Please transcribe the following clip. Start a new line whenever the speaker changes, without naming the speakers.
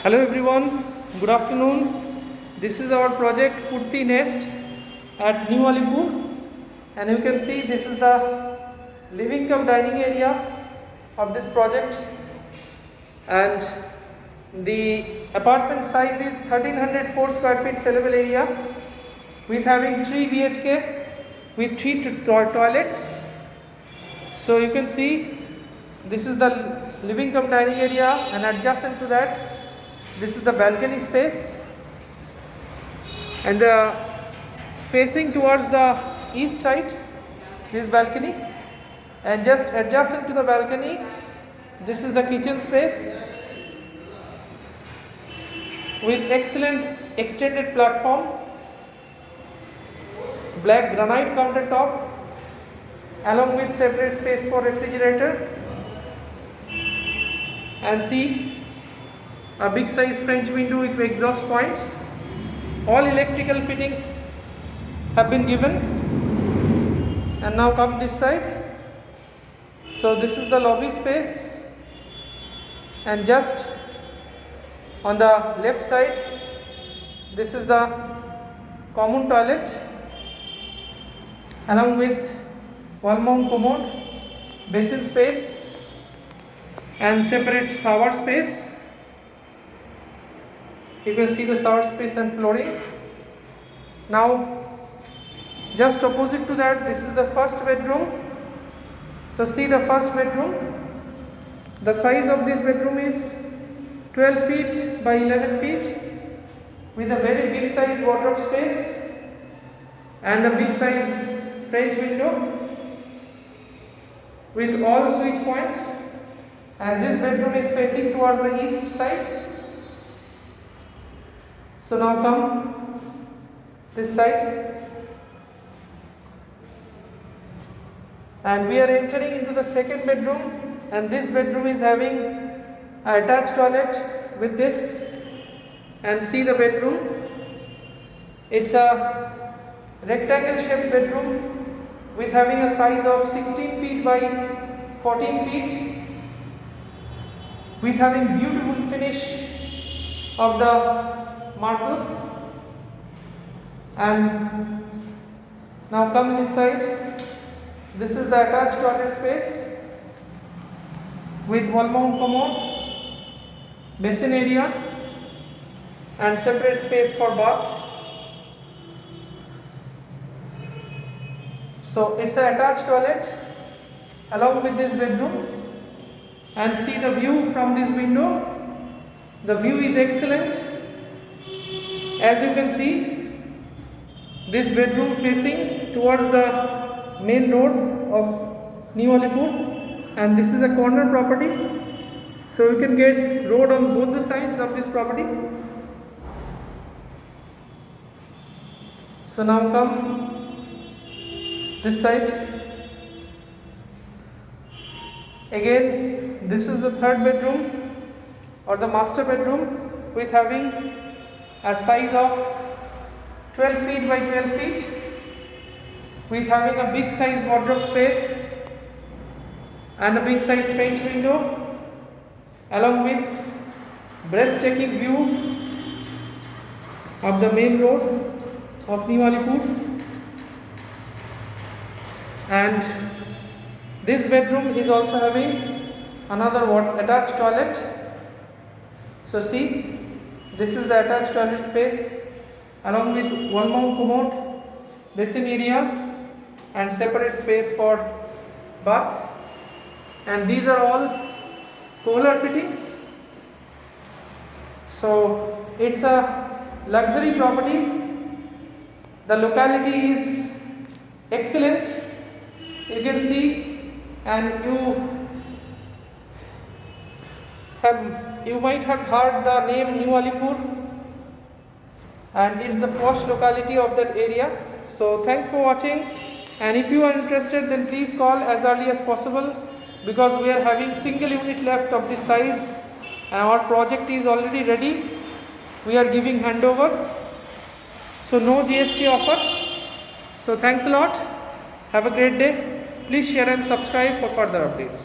Hello everyone, good afternoon. This is our project Purti Nest at New Alipur, and you can see this is the living cum dining area of this project, and the apartment size is 1304 square feet sellable area with having 3 BHK with 3 toilets. So you can see this is the living cum dining area, and adjacent to that this is the balcony space, and facing towards the east side this balcony, and just adjacent to the balcony this is the kitchen space with excellent extended platform, black granite countertop along with separate space for refrigerator, and see a big size French window with exhaust points. All electrical fittings have been given. And now come this side. So this is the lobby space, and just on the left side this is the common toilet along with wall mount commode, basin space and separate shower space. You can see the shower space and flooring. Now just opposite to that this is the first bedroom. So see the first bedroom. The size of this bedroom is 12 feet by 11 feet with a very big size wardrobe space and a big size French window with all switch points, and this bedroom is facing towards the east side. So now come this side, and we are entering into the second bedroom, and this bedroom is having an attached toilet with this, and see the bedroom. It's a rectangle shaped bedroom with having a size of 16 feet by 14 feet with having beautiful finish of the marble. And now come this side. This is the attached toilet space with wall mount commode, basin area and separate space for bath. So it's an attached toilet along with this bedroom, and see the view from this window. The view is excellent. As you can see, this bedroom facing towards the main road of New Alipur, and this is a corner property, so you can get road on both the sides of this property. So now come this side. Again, this is the third bedroom or the master bedroom with having a size of 12 feet by 12 feet with having a big size wardrobe space and a big size French window along with breathtaking view of the main road of New Alipur. And this bedroom is also having another attached toilet. So see, this is the attached toilet space along with wall mount commode, basin area and separate space for bath, and these are all Kohler fittings. So it's a luxury property. The locality is excellent, you can see, and you might have heard the name New Alipur, and it's the posh locality of that area. So thanks for watching, and if you are interested then please call as early as possible, because we are having single unit left of this size and our project is already ready. We are giving handover, so no GST offer. So thanks a lot, have a great day. Please share and subscribe for further updates.